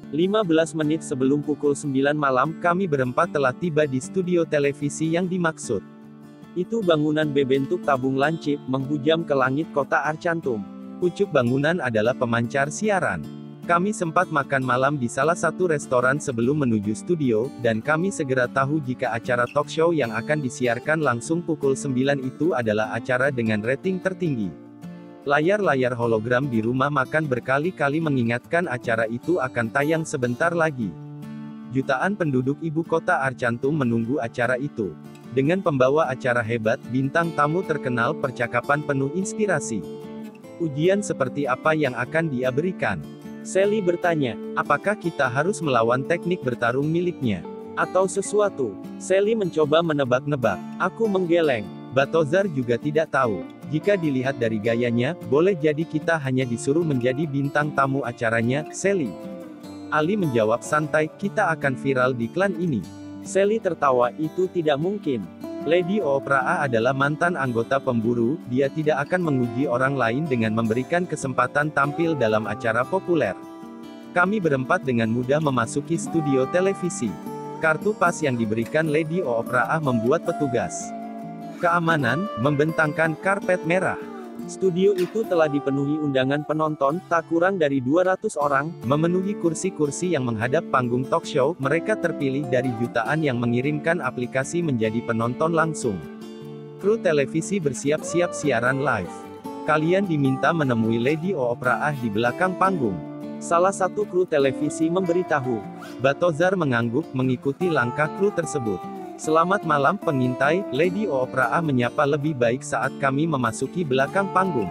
15 menit sebelum pukul 9 malam, kami berempat telah tiba di studio televisi yang dimaksud. Itu bangunan berbentuk tabung lancip, menghujam ke langit kota Arcantum. Pucuk bangunan adalah pemancar siaran. Kami sempat makan malam di salah satu restoran sebelum menuju studio, dan kami segera tahu jika acara talk show yang akan disiarkan langsung pukul 9 itu adalah acara dengan rating tertinggi. Layar-layar hologram di rumah makan berkali-kali mengingatkan acara itu akan tayang sebentar lagi. Jutaan penduduk ibu kota Arcantum menunggu acara itu. Dengan pembawa acara hebat, bintang tamu terkenal, percakapan penuh inspirasi. Ujian seperti apa yang akan dia berikan? Sally bertanya, apakah kita harus melawan teknik bertarung miliknya? Atau sesuatu? Sally mencoba menebak-nebak. Aku menggeleng. Balthazar juga tidak tahu. Jika dilihat dari gayanya, boleh jadi kita hanya disuruh menjadi bintang tamu acaranya, Sally. Ali menjawab santai, kita akan viral di klan ini. Sally tertawa, itu tidak mungkin. Lady Opera adalah mantan anggota pemburu, dia tidak akan menguji orang lain dengan memberikan kesempatan tampil dalam acara populer. Kami berempat dengan mudah memasuki studio televisi. Kartu pas yang diberikan Lady Opera membuat petugas keamanan membentangkan karpet merah. Studio itu telah dipenuhi undangan penonton, tak kurang dari 200 orang, memenuhi kursi-kursi yang menghadap panggung talk show. Mereka terpilih dari jutaan yang mengirimkan aplikasi menjadi penonton langsung. Kru televisi bersiap-siap siaran live. Kalian diminta menemui Lady Opera di belakang panggung. Salah satu kru televisi memberitahu. Balthazar mengangguk mengikuti langkah kru tersebut. Selamat malam pengintai, Lady Opera menyapa lebih baik saat kami memasuki belakang panggung.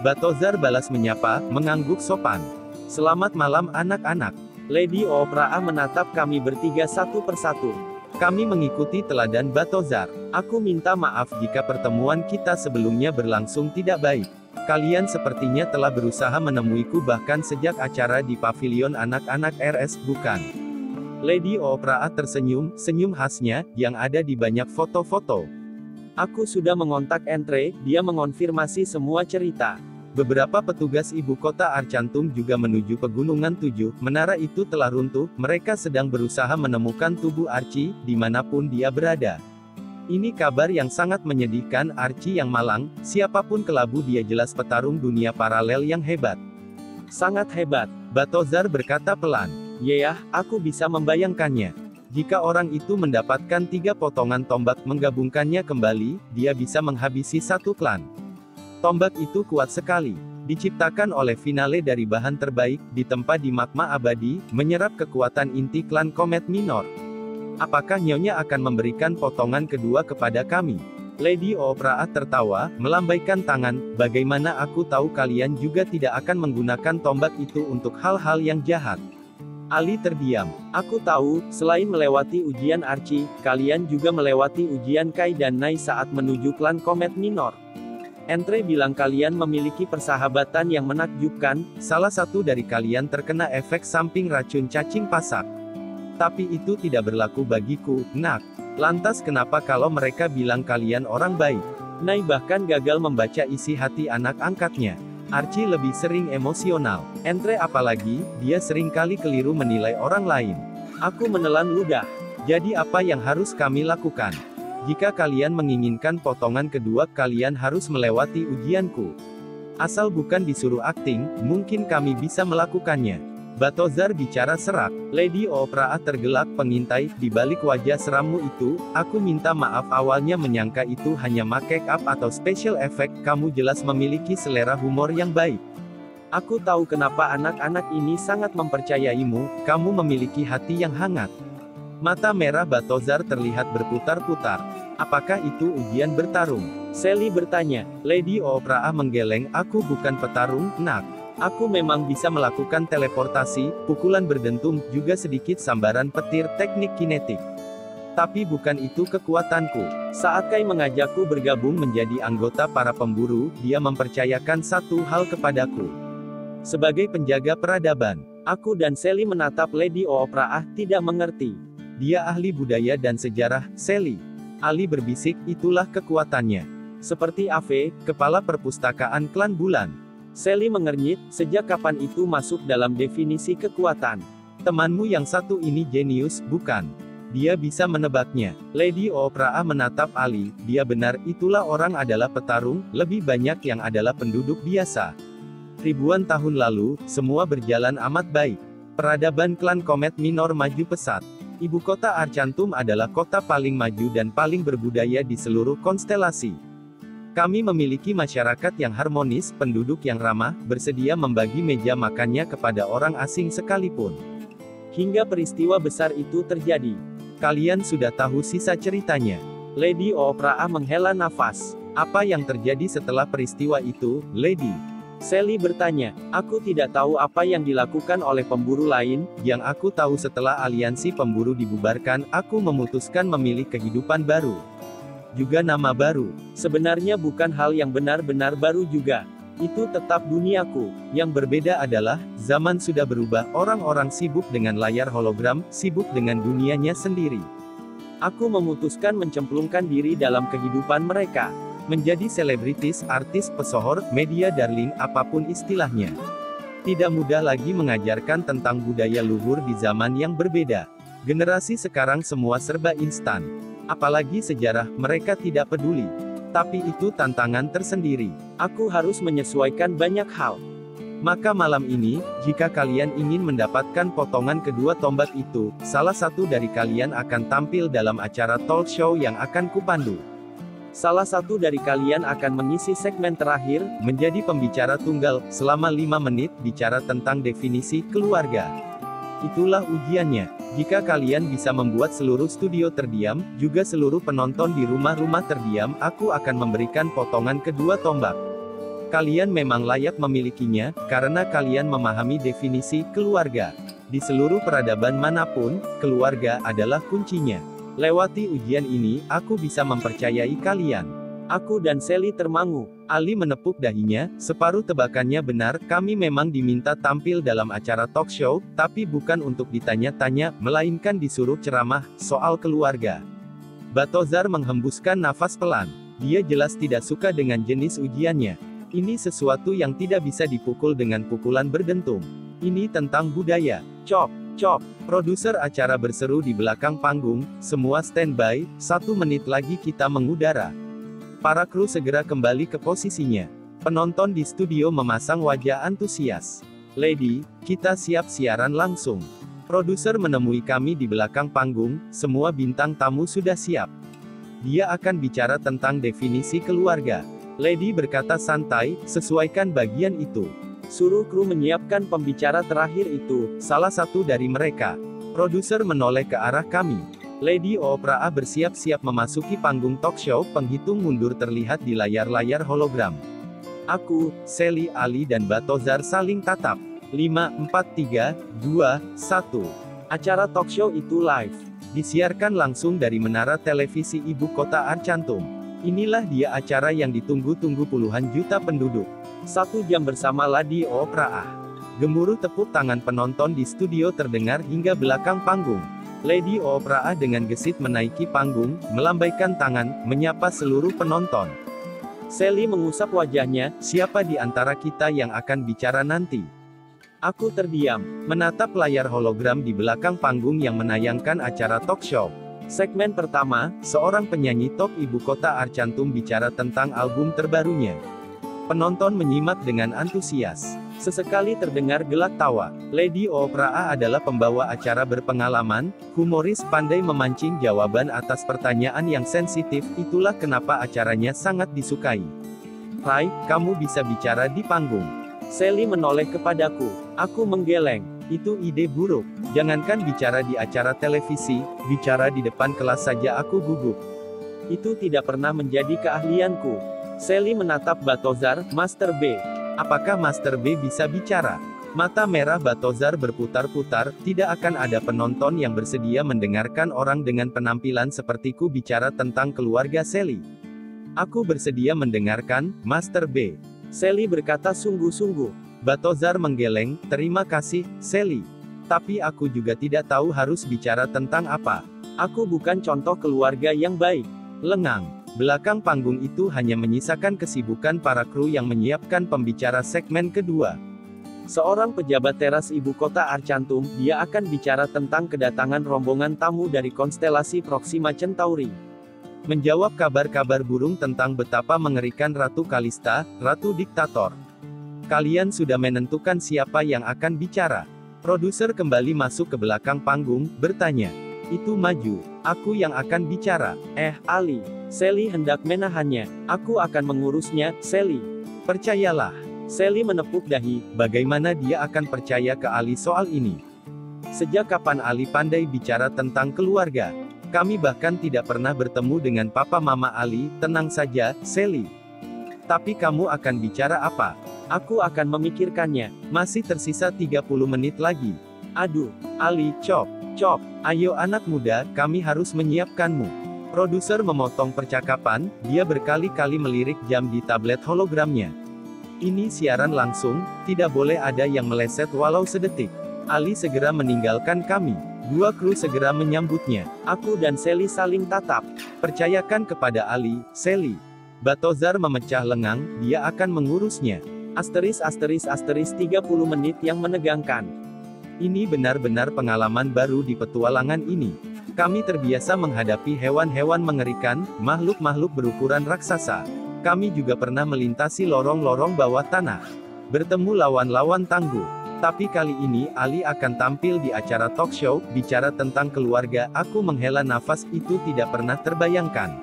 Balthazar balas menyapa, mengangguk sopan. Selamat malam anak-anak. Lady Opera menatap kami bertiga satu persatu. Kami mengikuti teladan Balthazar. Aku minta maaf jika pertemuan kita sebelumnya berlangsung tidak baik. Kalian sepertinya telah berusaha menemuiku bahkan sejak acara di pavilion anak-anak RS, bukan? Lady Opera tersenyum, senyum khasnya, yang ada di banyak foto-foto. Aku sudah mengontak Entre, dia mengonfirmasi semua cerita. Beberapa petugas ibu kota Arcantum juga menuju Pegunungan 7, menara itu telah runtuh, mereka sedang berusaha menemukan tubuh Archie, dimanapun dia berada. Ini kabar yang sangat menyedihkan, Archie yang malang, siapapun kelabu dia jelas petarung dunia paralel yang hebat. Sangat hebat, Balthazar berkata pelan. Ya, aku bisa membayangkannya. Jika orang itu mendapatkan 3 potongan tombak menggabungkannya kembali, dia bisa menghabisi satu klan. Tombak itu kuat sekali. Diciptakan oleh Finale dari bahan terbaik, ditempa di magma abadi, menyerap kekuatan inti klan Komet Minor. Apakah Nyonya akan memberikan potongan kedua kepada kami? Lady Opera tertawa, melambaikan tangan, bagaimana aku tahu kalian juga tidak akan menggunakan tombak itu untuk hal-hal yang jahat? Ali terdiam. Aku tahu, selain melewati ujian Archie, kalian juga melewati ujian Kai dan Nai saat menuju klan Komet Minor. Entre bilang kalian memiliki persahabatan yang menakjubkan, salah satu dari kalian terkena efek samping racun cacing pasak. Tapi itu tidak berlaku bagiku, nak. Lantas kenapa kalau mereka bilang kalian orang baik? Nai bahkan gagal membaca isi hati anak angkatnya. Archie lebih sering emosional. Entre apalagi, dia sering kali keliru menilai orang lain. Aku menelan ludah. Jadi apa yang harus kami lakukan? Jika kalian menginginkan potongan kedua, kalian harus melewati ujianku. Asal bukan disuruh akting, mungkin kami bisa melakukannya. Balthazar bicara serak. Lady Opera tergelak pengintai, di balik wajah serammu itu, aku minta maaf awalnya menyangka itu hanya make up atau special effect, kamu jelas memiliki selera humor yang baik. Aku tahu kenapa anak-anak ini sangat mempercayaimu, kamu memiliki hati yang hangat. Mata merah Balthazar terlihat berputar-putar. Apakah itu ujian bertarung? Sally bertanya. Lady Opera menggeleng, aku bukan petarung, nak. Aku memang bisa melakukan teleportasi, pukulan berdentum, juga sedikit sambaran petir, teknik kinetik. Tapi bukan itu kekuatanku. Saat Kai mengajakku bergabung menjadi anggota para pemburu, dia mempercayakan satu hal kepadaku. Sebagai penjaga peradaban, aku dan Sally menatap Lady Opera tidak mengerti. Dia ahli budaya dan sejarah, Sally. Ali berbisik, itulah kekuatannya. Seperti Ave, kepala perpustakaan klan bulan. Sally mengernyit, sejak kapan itu masuk dalam definisi kekuatan? Temanmu yang satu ini jenius, bukan? Dia bisa menebaknya. Lady Opraa menatap Ali. Dia benar, itulah orang adalah petarung, lebih banyak yang adalah penduduk biasa. Ribuan tahun lalu, semua berjalan amat baik. Peradaban klan Komet Minor maju pesat. Ibu kota Arcantum adalah kota paling maju dan paling berbudaya di seluruh konstelasi. Kami memiliki masyarakat yang harmonis, penduduk yang ramah, bersedia membagi meja makannya kepada orang asing sekalipun. Hingga peristiwa besar itu terjadi. Kalian sudah tahu sisa ceritanya. Lady Opraa menghela nafas. Apa yang terjadi setelah peristiwa itu, Lady? Sally bertanya. Aku tidak tahu apa yang dilakukan oleh pemburu lain. Yang aku tahu setelah aliansi pemburu dibubarkan, aku memutuskan memilih kehidupan baru. Juga nama baru. Sebenarnya bukan hal yang benar-benar baru juga. Itu tetap duniaku. Yang berbeda adalah, zaman sudah berubah, orang-orang sibuk dengan layar hologram, sibuk dengan dunianya sendiri. Aku memutuskan mencemplungkan diri dalam kehidupan mereka. Menjadi selebritis, artis, pesohor, media darling, apapun istilahnya. Tidak mudah lagi mengajarkan tentang budaya luhur di zaman yang berbeda. Generasi sekarang semua serba instan. Apalagi sejarah, mereka tidak peduli. Tapi itu tantangan tersendiri. Aku harus menyesuaikan banyak hal. Maka malam ini, jika kalian ingin mendapatkan potongan kedua tombak itu, salah satu dari kalian akan tampil dalam acara talk show yang akan kupandu. Salah satu dari kalian akan mengisi segmen terakhir, menjadi pembicara tunggal, selama 5 menit, bicara tentang definisi keluarga. Itulah ujiannya. Jika kalian bisa membuat seluruh studio terdiam, juga seluruh penonton di rumah-rumah terdiam, aku akan memberikan potongan kedua tombak. Kalian memang layak memilikinya, karena kalian memahami definisi keluarga. Di seluruh peradaban manapun, keluarga adalah kuncinya. Lewati ujian ini, aku bisa mempercayai kalian. Aku dan Sally termangu. Ali menepuk dahinya, separuh tebakannya benar, kami memang diminta tampil dalam acara talk show, tapi bukan untuk ditanya-tanya, melainkan disuruh ceramah, soal keluarga. Balthazar menghembuskan nafas pelan. Dia jelas tidak suka dengan jenis ujiannya. Ini sesuatu yang tidak bisa dipukul dengan pukulan berdentum. Ini tentang budaya. Cop, cop. Produser acara berseru di belakang panggung, semua standby, 1 menit lagi kita mengudara. Para kru segera kembali ke posisinya. Penonton di studio memasang wajah antusias. Lady, kita siap siaran langsung. Produser menemui kami di belakang panggung, semua bintang tamu sudah siap. Dia akan bicara tentang definisi keluarga. Lady berkata santai, sesuaikan bagian itu. Suruh kru menyiapkan pembicara terakhir itu, salah satu dari mereka. Produser menoleh ke arah kami. Lady Opraa bersiap-siap memasuki panggung talk show, penghitung mundur terlihat di layar-layar hologram. Aku, Sally, Ali dan Balthazar saling tatap. 5, 4, 3, 2, 1. Acara talk show itu live. Disiarkan langsung dari menara televisi ibu kota Arcantum. Inilah dia acara yang ditunggu-tunggu puluhan juta penduduk. 1 jam bersama Lady Opraa. Gemuruh tepuk tangan penonton di studio terdengar hingga belakang panggung. Lady Opraa dengan gesit menaiki panggung, melambaikan tangan, menyapa seluruh penonton. Sally mengusap wajahnya, siapa di antara kita yang akan bicara nanti? Aku terdiam, menatap layar hologram di belakang panggung yang menayangkan acara talk show. Segmen pertama, seorang penyanyi top ibu kota Arcantum bicara tentang album terbarunya. Penonton menyimak dengan antusias. Sesekali terdengar gelak tawa. Lady Opraa adalah pembawa acara berpengalaman, humoris, pandai memancing jawaban atas pertanyaan yang sensitif, itulah kenapa acaranya sangat disukai. Hai, kamu bisa bicara di panggung. Sally menoleh kepadaku. Aku menggeleng. Itu ide buruk. Jangankan bicara di acara televisi, bicara di depan kelas saja aku gugup. Itu tidak pernah menjadi keahlianku. Sally menatap Balthazar, Master B. Apakah Master B bisa bicara? Mata merah Balthazar berputar-putar, tidak akan ada penonton yang bersedia mendengarkan orang dengan penampilan sepertiku bicara tentang keluarga Sally. Aku bersedia mendengarkan, Master B. Sally berkata sungguh-sungguh. Balthazar menggeleng, terima kasih, Sally. Tapi aku juga tidak tahu harus bicara tentang apa. Aku bukan contoh keluarga yang baik. Lengang. Belakang panggung itu hanya menyisakan kesibukan para kru yang menyiapkan pembicara segmen kedua. Seorang pejabat teras ibu kota Arcantum, dia akan bicara tentang kedatangan rombongan tamu dari konstelasi Proxima Centauri. Menjawab kabar-kabar burung tentang betapa mengerikan Ratu Kalista, Ratu Diktator. Kalian sudah menentukan siapa yang akan bicara? Produser kembali masuk ke belakang panggung, bertanya. Itu maju. Aku yang akan bicara. Ali. Sally hendak menahannya. Aku akan mengurusnya, Sally. Percayalah. Sally menepuk dahi. Bagaimana dia akan percaya ke Ali soal ini? Sejak kapan Ali pandai bicara tentang keluarga? Kami bahkan tidak pernah bertemu dengan papa mama Ali. Tenang saja, Sally. Tapi kamu akan bicara apa? Aku akan memikirkannya. Masih tersisa 30 menit lagi. Aduh, Ali, cop. Ayo anak muda, kami harus menyiapkanmu. Produser memotong percakapan, dia berkali-kali melirik jam di tablet hologramnya. Ini siaran langsung, tidak boleh ada yang meleset walau sedetik. Ali segera meninggalkan kami. Dua kru segera menyambutnya. Aku dan Sally saling tatap. Percayakan kepada Ali, Sally. Batozar memecah lengang, dia akan mengurusnya. Asterisk 30 menit yang menegangkan. Ini benar-benar pengalaman baru di petualangan ini. Kami terbiasa menghadapi hewan-hewan mengerikan, makhluk-makhluk berukuran raksasa. Kami juga pernah melintasi lorong-lorong bawah tanah. Bertemu lawan-lawan tangguh. Tapi kali ini Ali akan tampil di acara talk show, bicara tentang keluarga. Aku menghela nafas, itu tidak pernah terbayangkan.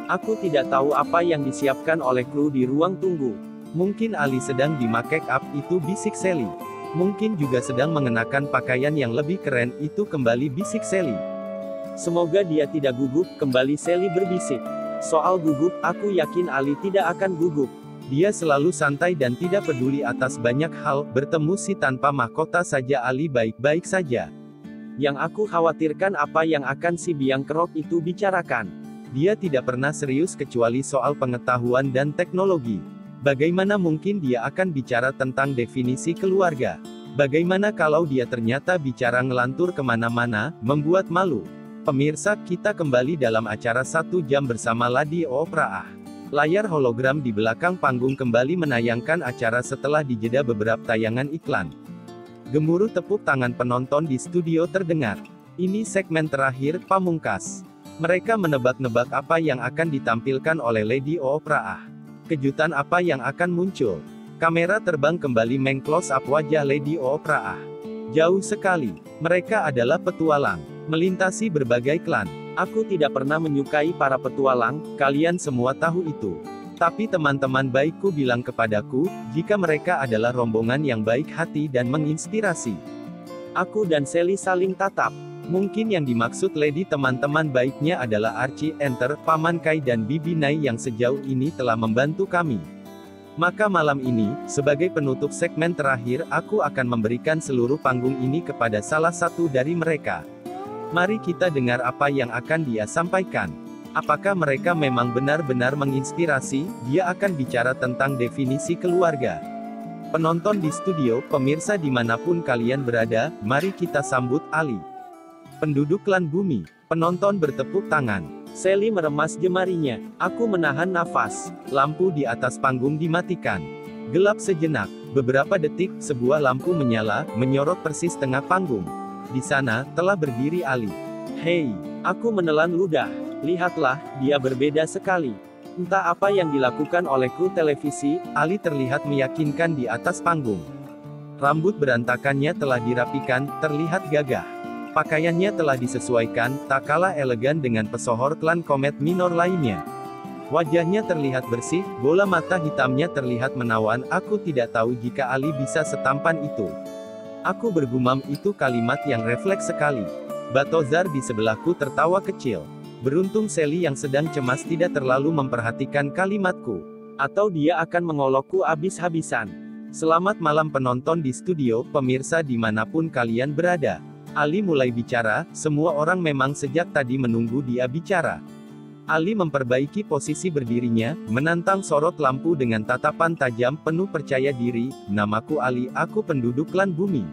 Aku tidak tahu apa yang disiapkan oleh kru di ruang tunggu. Mungkin Ali sedang di make up, itu bisik Sally. Mungkin juga sedang mengenakan pakaian yang lebih keren, itu kembali bisik Sally. Semoga dia tidak gugup, kembali Sally berbisik. Soal gugup, aku yakin Ali tidak akan gugup. Dia selalu santai dan tidak peduli atas banyak hal, bertemu si tanpa mahkota saja Ali baik-baik saja. Yang aku khawatirkan apa yang akan si biang kerok itu bicarakan. Dia tidak pernah serius kecuali soal pengetahuan dan teknologi. Bagaimana mungkin dia akan bicara tentang definisi keluarga? Bagaimana kalau dia ternyata bicara ngelantur kemana-mana, membuat malu? Pemirsa, kita kembali dalam acara 1 jam bersama Lady Opera. Layar hologram di belakang panggung kembali menayangkan acara setelah dijeda beberapa tayangan iklan. Gemuruh tepuk tangan penonton di studio terdengar. Ini segmen terakhir, pamungkas. Mereka menebak-nebak apa yang akan ditampilkan oleh Lady Opera. Kejutan apa yang akan muncul? Kamera terbang kembali meng-close up wajah Lady Opera. Jauh sekali. Mereka adalah petualang. Melintasi berbagai klan. Aku tidak pernah menyukai para petualang, kalian semua tahu itu. Tapi teman-teman baikku bilang kepadaku, jika mereka adalah rombongan yang baik hati dan menginspirasi. Aku dan Sally saling tatap. Mungkin yang dimaksud Lady teman-teman baiknya adalah Archie, Enter, Paman Kai dan Bibi Nai yang sejauh ini telah membantu kami. Maka malam ini, sebagai penutup segmen terakhir, aku akan memberikan seluruh panggung ini kepada salah satu dari mereka. Mari kita dengar apa yang akan dia sampaikan. Apakah mereka memang benar-benar menginspirasi? Dia akan bicara tentang definisi keluarga. Penonton di studio, pemirsa dimanapun kalian berada, mari kita sambut Ali. Penduduk klan bumi. Penonton bertepuk tangan. Sally meremas jemarinya. Aku menahan nafas. Lampu di atas panggung dimatikan. Gelap sejenak. Beberapa detik, sebuah lampu menyala, menyorot persis tengah panggung. Di sana, telah berdiri Ali. Hei, aku menelan ludah. Lihatlah, dia berbeda sekali. Entah apa yang dilakukan oleh kru televisi, Ali terlihat meyakinkan di atas panggung. Rambut berantakannya telah dirapikan, terlihat gagah. Pakaiannya telah disesuaikan, tak kalah elegan dengan pesohor klan Komet Minor lainnya. Wajahnya terlihat bersih, bola mata hitamnya terlihat menawan. Aku tidak tahu jika Ali bisa setampan itu. Aku bergumam, itu kalimat yang refleks sekali. Batozar di sebelahku tertawa kecil. Beruntung Sally yang sedang cemas tidak terlalu memperhatikan kalimatku. Atau dia akan mengolokku habis-habisan. Selamat malam penonton di studio, pemirsa dimanapun kalian berada. Ali mulai bicara, semua orang memang sejak tadi menunggu dia bicara. Ali memperbaiki posisi berdirinya, menantang sorot lampu dengan tatapan tajam, penuh percaya diri. Namaku Ali, aku penduduk klan bumi.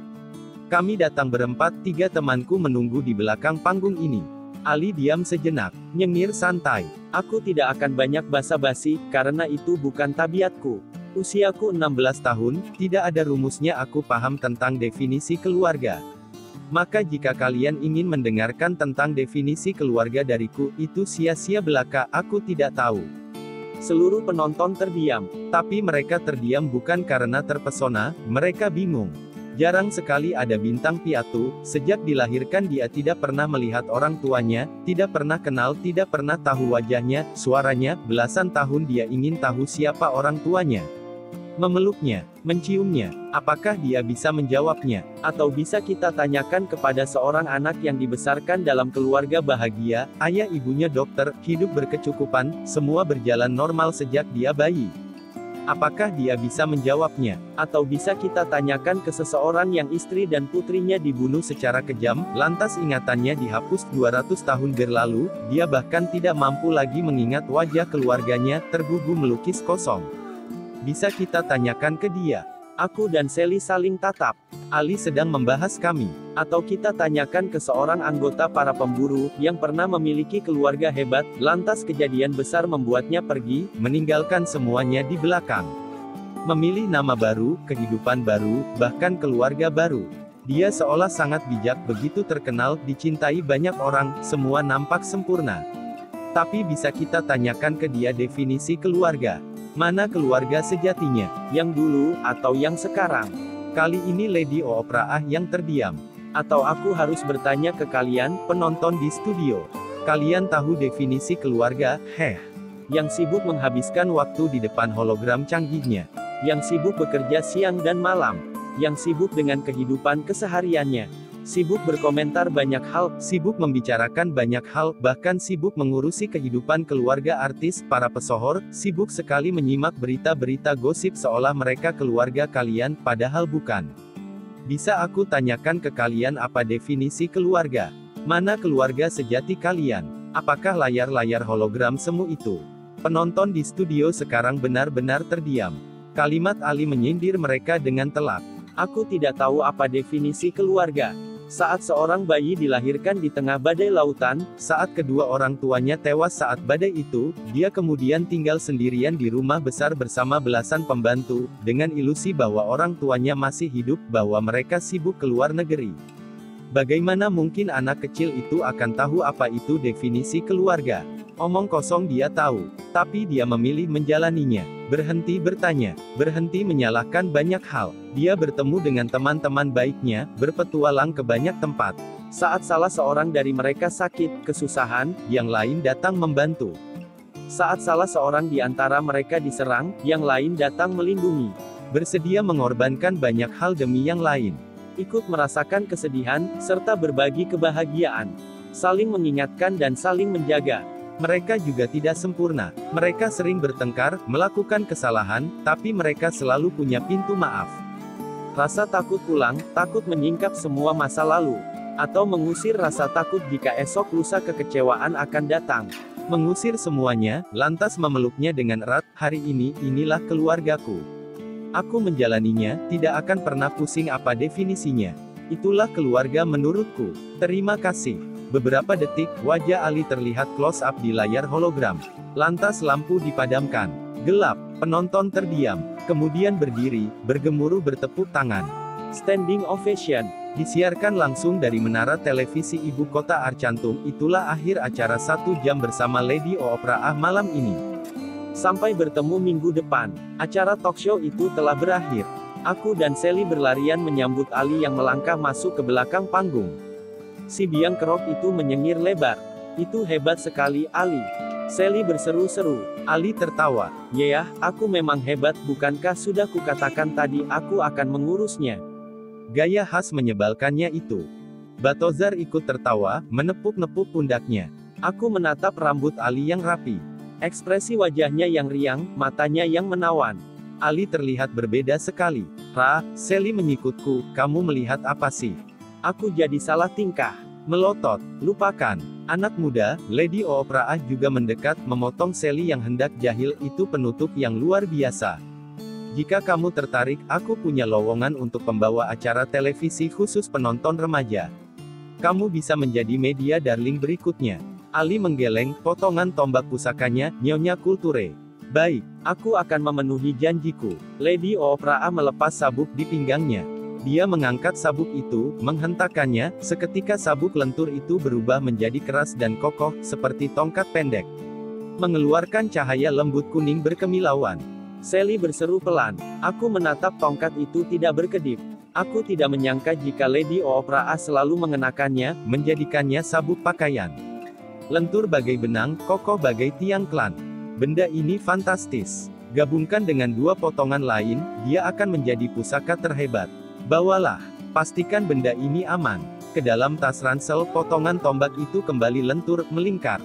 Kami datang berempat, 3 temanku menunggu di belakang panggung ini. Ali diam sejenak, nyengir santai. Aku tidak akan banyak basa-basi, karena itu bukan tabiatku. Usiaku 16 tahun, tidak ada rumusnya aku paham tentang definisi keluarga. Maka jika kalian ingin mendengarkan tentang definisi keluarga dariku, itu sia-sia belaka, aku tidak tahu. Seluruh penonton terdiam. Tapi mereka terdiam bukan karena terpesona, mereka bingung. Jarang sekali ada bintang piatu, sejak dilahirkan dia tidak pernah melihat orang tuanya, tidak pernah kenal, tidak pernah tahu wajahnya, suaranya, belasan tahun dia ingin tahu siapa orang tuanya. Memeluknya, menciumnya, apakah dia bisa menjawabnya? Atau bisa kita tanyakan kepada seorang anak yang dibesarkan dalam keluarga bahagia, ayah ibunya dokter, hidup berkecukupan, semua berjalan normal sejak dia bayi. Apakah dia bisa menjawabnya? Atau bisa kita tanyakan ke seseorang yang istri dan putrinya dibunuh secara kejam, lantas ingatannya dihapus 200 tahun berlalu, dia bahkan tidak mampu lagi mengingat wajah keluarganya, tergugu melukis kosong. Bisa kita tanyakan ke dia. Aku dan Sally saling tatap. Ali sedang membahas kami. Atau kita tanyakan ke seorang anggota para pemburu, yang pernah memiliki keluarga hebat, lantas kejadian besar membuatnya pergi, meninggalkan semuanya di belakang. Memilih nama baru, kehidupan baru, bahkan keluarga baru. Dia seolah sangat bijak, begitu terkenal, dicintai banyak orang, semua nampak sempurna. Tapi bisa kita tanyakan ke dia definisi keluarga. Mana keluarga sejatinya? Yang dulu, atau yang sekarang? Kali ini Lady Oprah yang terdiam. Atau aku harus bertanya ke kalian, penonton di studio. Kalian tahu definisi keluarga, heh? Yang sibuk menghabiskan waktu di depan hologram canggihnya. Yang sibuk bekerja siang dan malam. Yang sibuk dengan kehidupan kesehariannya. Sibuk berkomentar banyak hal, sibuk membicarakan banyak hal, bahkan sibuk mengurusi kehidupan keluarga artis, para pesohor, sibuk sekali menyimak berita-berita gosip seolah mereka keluarga kalian, padahal bukan. Bisa aku tanyakan ke kalian apa definisi keluarga? Mana keluarga sejati kalian? Apakah layar-layar hologram semu itu? Penonton di studio sekarang benar-benar terdiam. Kalimat Ali menyindir mereka dengan telak. Aku tidak tahu apa definisi keluarga. Saat seorang bayi dilahirkan di tengah badai lautan, saat kedua orang tuanya tewas saat badai itu, dia kemudian tinggal sendirian di rumah besar bersama belasan pembantu, dengan ilusi bahwa orang tuanya masih hidup, bahwa mereka sibuk ke luar negeri. Bagaimana mungkin anak kecil itu akan tahu apa itu definisi keluarga? Omong kosong dia tahu, tapi dia memilih menjalaninya. Berhenti bertanya, berhenti menyalahkan banyak hal. Dia bertemu dengan teman-teman baiknya, berpetualang ke banyak tempat. Saat salah seorang dari mereka sakit, kesusahan, yang lain datang membantu. Saat salah seorang di antara mereka diserang, yang lain datang melindungi. Bersedia mengorbankan banyak hal demi yang lain. Ikut merasakan kesedihan, serta berbagi kebahagiaan. Saling mengingatkan dan saling menjaga. Mereka juga tidak sempurna. Mereka sering bertengkar, melakukan kesalahan, tapi mereka selalu punya pintu maaf. Rasa takut pulang, takut menyingkap semua masa lalu. Atau mengusir rasa takut jika esok lusa kekecewaan akan datang. Mengusir semuanya, lantas memeluknya dengan erat, hari ini, inilah keluargaku. Aku menjalaninya, tidak akan pernah pusing apa definisinya. Itulah keluarga menurutku. Terima kasih. Beberapa detik, wajah Ali terlihat close up di layar hologram. Lantas lampu dipadamkan. Gelap, penonton terdiam. Kemudian berdiri, bergemuruh bertepuk tangan. Standing ovation. Disiarkan langsung dari menara televisi ibu kota Arcantum. Itulah akhir acara 1 jam bersama Lady Oprah malam ini. Sampai bertemu minggu depan. Acara talkshow itu telah berakhir. Aku dan Sally berlarian menyambut Ali yang melangkah masuk ke belakang panggung. Si biang kerok itu menyengir lebar. Itu hebat sekali, Ali. Sally berseru-seru. Ali tertawa. Ya, aku memang hebat, bukankah sudah kukatakan tadi aku akan mengurusnya? Gaya khas menyebalkannya itu. Balthazar ikut tertawa, menepuk-nepuk pundaknya. Aku menatap rambut Ali yang rapi. Ekspresi wajahnya yang riang, matanya yang menawan. Ali terlihat berbeda sekali. Sally menyikutku, kamu melihat apa sih? Aku jadi salah tingkah. Melotot. Lupakan. Anak muda, Lady Oprah juga mendekat, memotong Sally yang hendak jahil, itu penutup yang luar biasa. Jika kamu tertarik, aku punya lowongan untuk pembawa acara televisi khusus penonton remaja. Kamu bisa menjadi media darling berikutnya. Ali menggeleng, potongan tombak pusakanya, Nyonya Kulture. Baik, aku akan memenuhi janjiku. Lady Opraa melepas sabuk di pinggangnya. Dia mengangkat sabuk itu, menghentakkannya, seketika sabuk lentur itu berubah menjadi keras dan kokoh, seperti tongkat pendek. Mengeluarkan cahaya lembut kuning berkemilauan. Sally berseru pelan. Aku menatap tongkat itu tidak berkedip. Aku tidak menyangka jika Lady Opraa selalu mengenakannya, menjadikannya sabuk pakaian. Lentur bagai benang, kokoh bagai tiang klan. Benda ini fantastis. Gabungkan dengan dua potongan lain, dia akan menjadi pusaka terhebat. Bawalah. Pastikan benda ini aman. Ke dalam tas ransel, potongan tombak itu kembali lentur, melingkar.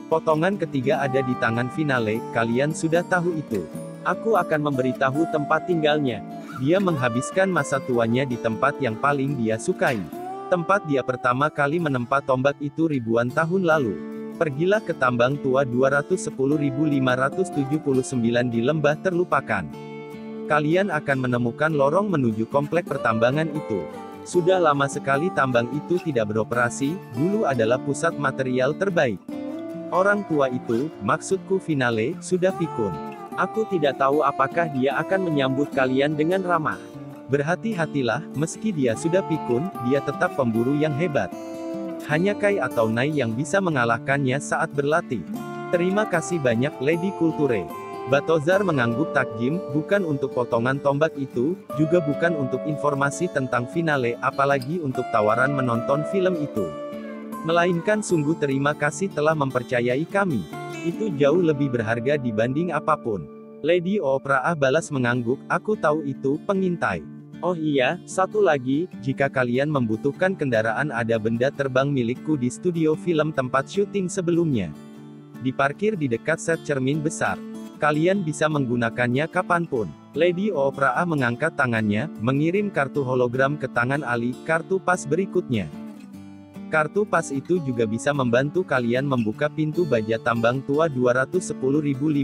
Potongan ketiga ada di tangan Finale, kalian sudah tahu itu. Aku akan memberitahu tempat tinggalnya. Dia menghabiskan masa tuanya di tempat yang paling dia sukai. Tempat dia pertama kali menempa tombak itu ribuan tahun lalu. Pergilah ke tambang tua 210.579 di lembah terlupakan. Kalian akan menemukan lorong menuju komplek pertambangan itu. Sudah lama sekali tambang itu tidak beroperasi, dulu adalah pusat material terbaik. Orang tua itu, maksudku Finale, sudah pikun. Aku tidak tahu apakah dia akan menyambut kalian dengan ramah. Berhati-hatilah, meski dia sudah pikun, dia tetap pemburu yang hebat. Hanya Kai atau Nai yang bisa mengalahkannya saat berlatih. Terima kasih banyak, Lady Kulture. Batozar mengangguk takjim, bukan untuk potongan tombak itu, juga bukan untuk informasi tentang Finale, apalagi untuk tawaran menonton film itu. Melainkan sungguh terima kasih telah mempercayai kami. Itu jauh lebih berharga dibanding apapun. Lady Opraa balas mengangguk, aku tahu itu, pengintai. Oh iya, satu lagi, jika kalian membutuhkan kendaraan ada benda terbang milikku di studio film tempat syuting sebelumnya. Diparkir di dekat set cermin besar. Kalian bisa menggunakannya kapanpun. Lady Opraa mengangkat tangannya, mengirim kartu hologram ke tangan Ali, kartu pas berikutnya. Kartu pas itu juga bisa membantu kalian membuka pintu baja tambang tua 210.579.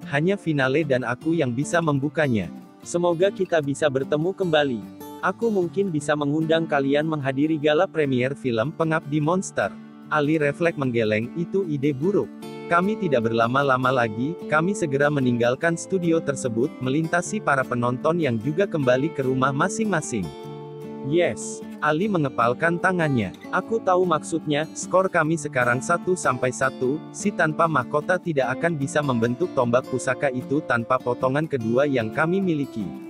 Hanya Finale dan aku yang bisa membukanya. Semoga kita bisa bertemu kembali. Aku mungkin bisa mengundang kalian menghadiri gala premier film Pengabdi Monster. Ali refleks menggeleng, itu ide buruk. Kami tidak berlama-lama lagi, kami segera meninggalkan studio tersebut, melintasi para penonton yang juga kembali ke rumah masing-masing. Yes, Ali mengepalkan tangannya. Aku tahu maksudnya, skor kami sekarang 1-1, si tanpa mahkota tidak akan bisa membentuk tombak pusaka itu tanpa potongan kedua yang kami miliki.